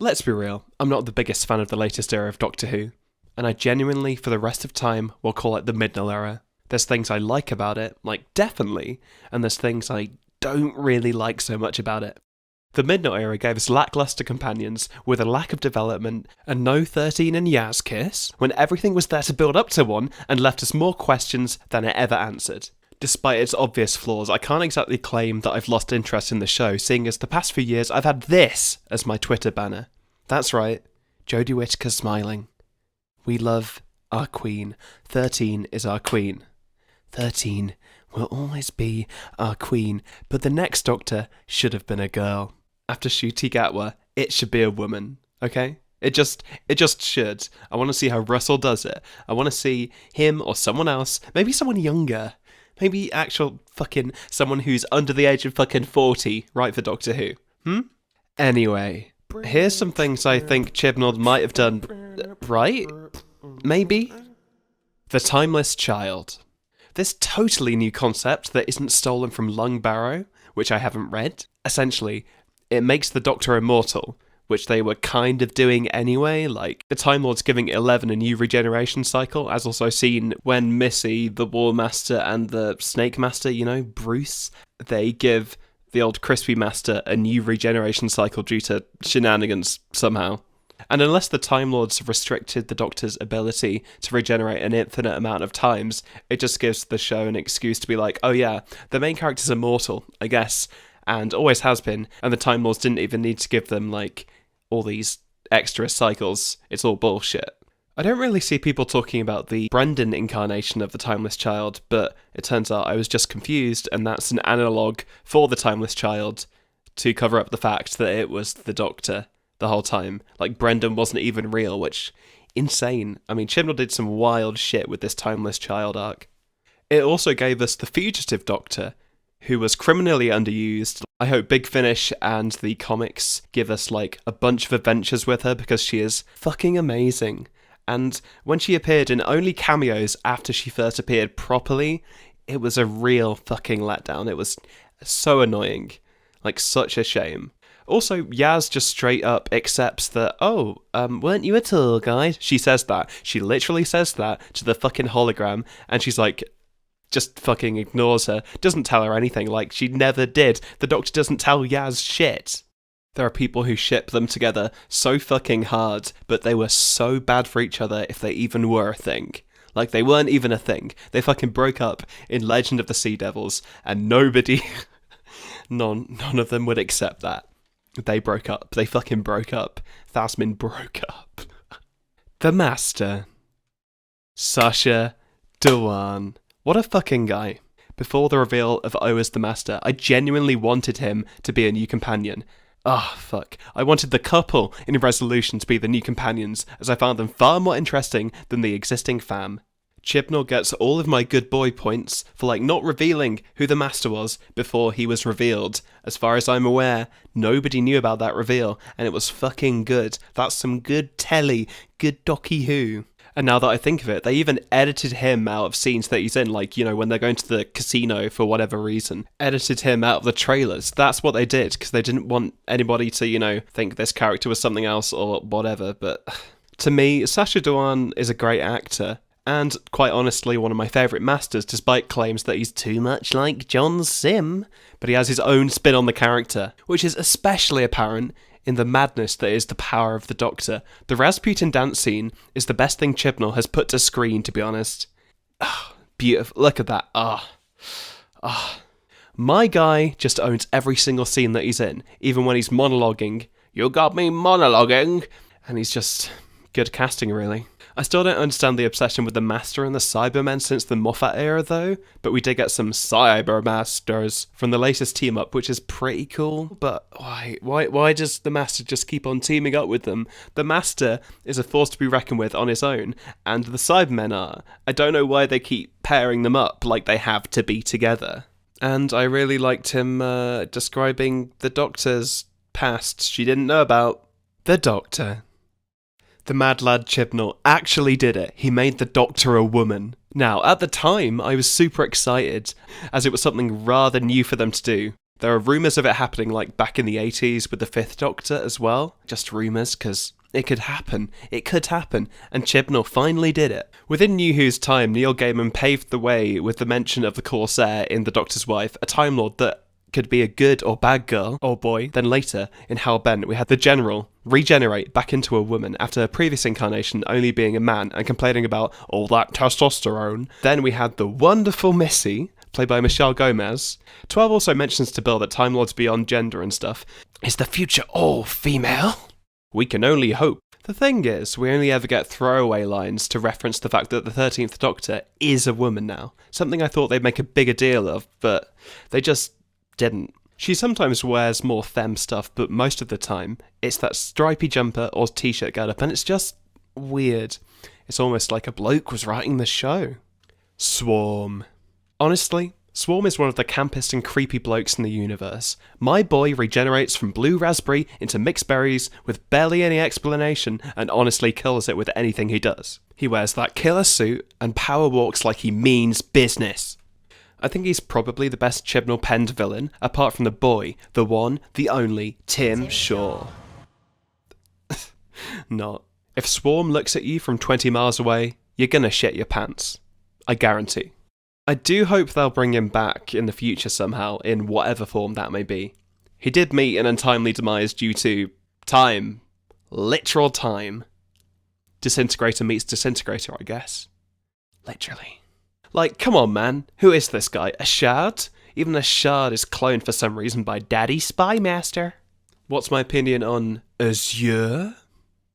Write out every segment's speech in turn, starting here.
Let's be real, I'm not the biggest fan of the latest era of Doctor Who, and I genuinely, for the rest of time, will call it the Midnight era. There's things I like about it, like definitely, and there's things I don't really like so much about it. The Midnight era gave us lackluster companions with a lack of development and no 13 and Yaz kiss, when everything was there to build up to one and left us more questions than it ever answered. Despite its obvious flaws, I can't exactly claim that I've lost interest in the show, seeing as the past few years I've had this as my Twitter banner. That's right, Jodie Whittaker's smiling. We love our queen. 13 is our queen. 13 will always be our queen, but the next Doctor should have been a girl. After Ncuti Gatwa, it should be a woman, okay? It just should. I want to see how Russell does it. I want to see him or someone else, maybe someone younger. Maybe actual fucking someone who's under the age of fucking 40, right, for Doctor Who. Anyway, here's some things I think Chibnall might have done right? Maybe? The Timeless Child. This totally new concept that isn't stolen from Lung Barrow, which I haven't read. Essentially, it makes the Doctor immortal, which they were kind of doing anyway, like the Time Lords giving 11 a new regeneration cycle, as also seen when Missy, the War Master, and the Snake Master, Bruce, they give the old Crispy Master a new regeneration cycle due to shenanigans somehow. And unless the Time Lords restricted the Doctor's ability to regenerate an infinite amount of times, it just gives the show an excuse to be like, oh yeah, the main character's immortal, I guess, and always has been, and the Time Lords didn't even need to give them, all these extra cycles. It's all bullshit. I don't really see people talking about the Brendan incarnation of the Timeless Child, but it turns out I was just confused, and that's an analogue for the Timeless Child to cover up the fact that it was the Doctor the whole time. Brendan wasn't even real, which, insane. I mean, Chibnall did some wild shit with this Timeless Child arc. It also gave us the Fugitive Doctor, who was criminally underused. I hope Big Finish and the comics give us, a bunch of adventures with her, because she is fucking amazing. And when she appeared in only cameos after she first appeared properly, it was a real fucking letdown. It was so annoying. Such a shame. Also, Yaz just straight up accepts that, weren't you a tour guide? She says that. She literally says that to the fucking hologram, and she's just fucking ignores her, doesn't tell her anything, she never did. The Doctor doesn't tell Yaz shit. There are people who ship them together so fucking hard, but they were so bad for each other if they even were a thing. They weren't even a thing. They fucking broke up in Legend of the Sea Devils, and nobody, none of them would accept that. They broke up. They fucking broke up. Thasmin broke up. The Master. Sacha Dhawan. What a fucking guy. Before the reveal of O as the Master, I genuinely wanted him to be a new companion. Fuck. I wanted the couple in Resolution to be the new companions, as I found them far more interesting than the existing fam. Chibnall gets all of my good boy points for not revealing who the Master was before he was revealed. As far as I'm aware, nobody knew about that reveal, and it was fucking good. That's some good telly, good Docky Who. And now that I think of it, they even edited him out of scenes that he's in, when they're going to the casino for whatever reason. Edited him out of the trailers. That's what they did, because they didn't want anybody to, think this character was something else or whatever. But to me, Sacha Dhawan is a great actor. And, quite honestly, one of my favourite Masters, despite claims that he's too much like John Sim. But he has his own spin on the character, which is especially apparent in the madness that is the power of the Doctor. The Rasputin dance scene is the best thing Chibnall has put to screen, to be honest. Beautiful. Look at that. My guy just owns every single scene that he's in, even when he's monologuing. You got me monologuing! And he's just good casting, really. I still don't understand the obsession with the Master and the Cybermen since the Moffat era, though, but we did get some Cybermasters from the latest team-up, which is pretty cool, but why does the Master just keep on teaming up with them? The Master is a force to be reckoned with on his own, and the Cybermen are. I don't know why they keep pairing them up like they have to be together. And I really liked him describing the Doctor's past she didn't know about. The Doctor. The mad lad Chibnall actually did it. He made the Doctor a woman. Now, at the time, I was super excited, as it was something rather new for them to do. There are rumours of it happening like back in the 80s with the Fifth Doctor as well. Just rumours, because it could happen. It could happen. And Chibnall finally did it. Within New Who's time, Neil Gaiman paved the way with the mention of the Corsair in The Doctor's Wife, a Time Lord that could be a good or bad girl or boy. Then later, in Hal Bent, we had the General regenerate back into a woman after her previous incarnation only being a man and complaining about all that testosterone. Then we had the wonderful Missy, played by Michelle Gomez. 12 also mentions to Bill that Time Lords beyond gender and stuff. Is the future all female? We can only hope. The thing is, we only ever get throwaway lines to reference the fact that the 13th Doctor is a woman now. Something I thought they'd make a bigger deal of, but they just didn't. She sometimes wears more femme stuff, but most of the time, it's that stripy jumper or t-shirt getup, and it's just weird. It's almost like a bloke was writing the show. Swarm. Honestly, Swarm is one of the campest and creepy blokes in the universe. My boy regenerates from blue raspberry into mixed berries with barely any explanation and honestly kills it with anything he does. He wears that killer suit and power walks like he means business. I think he's probably the best Chibnall penned villain, apart from the boy, the one, the only, Tim Shaw. Not. If Swarm looks at you from 20 miles away, you're gonna shit your pants. I guarantee. I do hope they'll bring him back in the future somehow, in whatever form that may be. He did meet an untimely demise due to time. Literal time. Disintegrator meets disintegrator, I guess. Literally. Like, come on, man. Who is this guy? A shard? Even a shard is cloned for some reason by Daddy Spymaster. What's my opinion on Azure?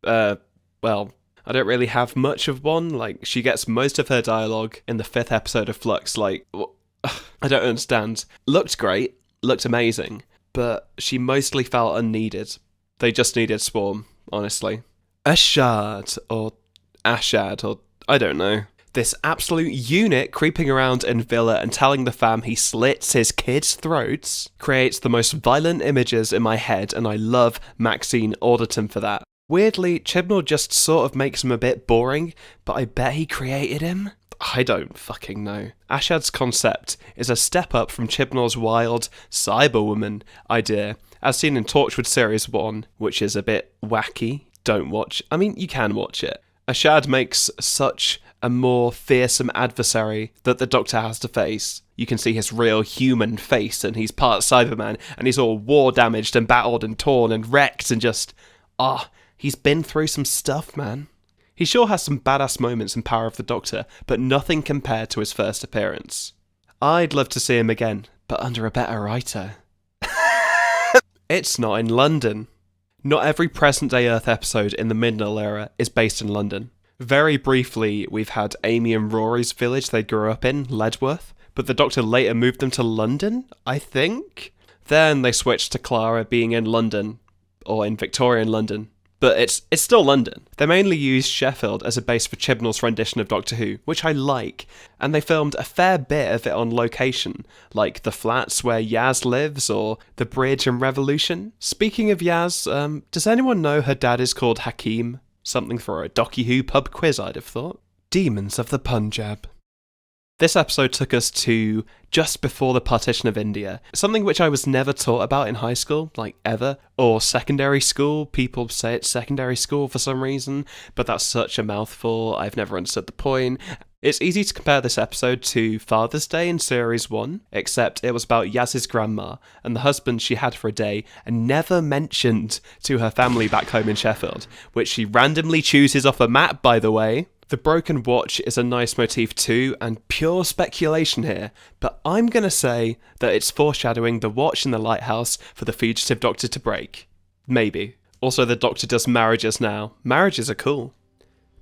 Well, I don't really have much of one. Like, she gets most of her dialogue in the 5th episode of Flux. Like, I don't understand. Looked great. Looked amazing. But she mostly felt unneeded. They just needed Swarm, honestly. A shard, or Ashad, or I don't know. This absolute unit creeping around in Villa and telling the fam he slits his kids' throats creates the most violent images in my head, and I love Maxine Alderton for that. Weirdly, Chibnall just sort of makes him a bit boring, but I bet he created him? I don't fucking know. Ashad's concept is a step up from Chibnall's wild Cyberwoman idea, as seen in Torchwood Series 1, which is a bit wacky. Don't watch. I mean, you can watch it. Ashad makes such a more fearsome adversary that the Doctor has to face. You can see his real human face, and he's part Cyberman, and he's all war damaged and battled and torn and wrecked and just... he's been through some stuff, man. He sure has some badass moments in Power of the Doctor, but nothing compared to his first appearance. I'd love to see him again, but under a better writer. It's not in London. Not every present-day Earth episode in the Midnight Era is based in London. Very briefly, we've had Amy and Rory's village they grew up in, Ledworth, but the Doctor later moved them to London, I think? Then they switched to Clara being in London, or in Victorian London. But it's still London. They mainly used Sheffield as a base for Chibnall's rendition of Doctor Who, which I like, and they filmed a fair bit of it on location, like the flats where Yaz lives, or the bridge in Revolution. Speaking of Yaz, does anyone know her dad is called Hakim? Something for a Docu Who pub quiz, I'd have thought. Demons of the Punjab. This episode took us to just before the partition of India, something which I was never taught about in high school, like ever, or secondary school. People say it's secondary school for some reason, but that's such a mouthful, I've never understood the point. It's easy to compare this episode to Father's Day in Series 1, except it was about Yaz's grandma and the husband she had for a day and never mentioned to her family back home in Sheffield, which she randomly chooses off a map, by the way. The broken watch is a nice motif too, and pure speculation here, but I'm going to say that it's foreshadowing the watch in the lighthouse for the fugitive Doctor to break. Maybe. Also, the Doctor does marriages now. Marriages are cool.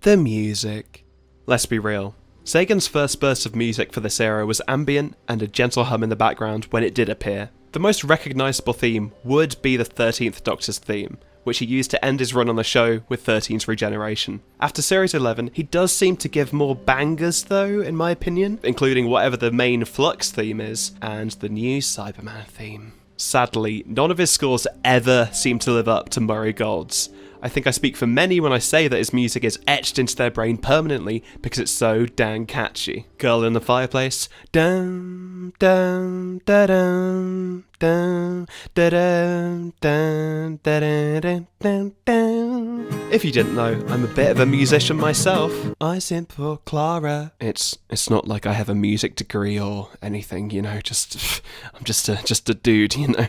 The music. Let's be real. Sagan's first burst of music for this era was ambient and a gentle hum in the background when it did appear. The most recognisable theme would be the 13th Doctor's theme, which he used to end his run on the show with 13's regeneration. After Series 11, he does seem to give more bangers though, in my opinion, including whatever the main Flux theme is, and the new Cyberman theme. Sadly, none of his scores ever seem to live up to Murray Gold's. I think I speak for many when I say that his music is etched into their brain permanently because it's so dang catchy. Girl in the Fireplace. Dun, dun, da, dun, dun, da, dun, dun, da, dun, dun, dun, dun. If you didn't know, I'm a bit of a musician myself. I sing for Clara. It's not like I have a music degree or anything, you know, I'm just a dude, you know.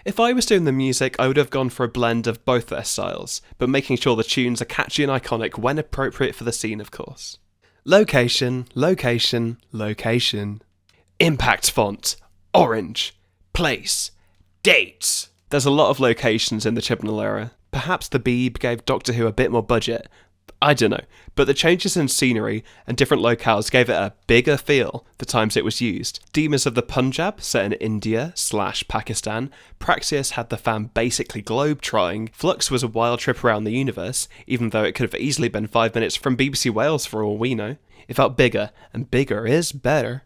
If I was doing the music, I would have gone for a blend of both their styles, but making sure the tunes are catchy and iconic when appropriate for the scene, of course. Location, location, location. Impact font, orange. Place, dates. There's a lot of locations in the Chibnall era. Perhaps the Beeb gave Doctor Who a bit more budget. I don't know, but the changes in scenery and different locales gave it a bigger feel the times it was used. Demons of the Punjab, set in India/Pakistan. Praxeus had the fan basically globe-trotting. Flux was a wild trip around the universe, even though it could have easily been 5 minutes from BBC Wales for all we know. It felt bigger, and bigger is better.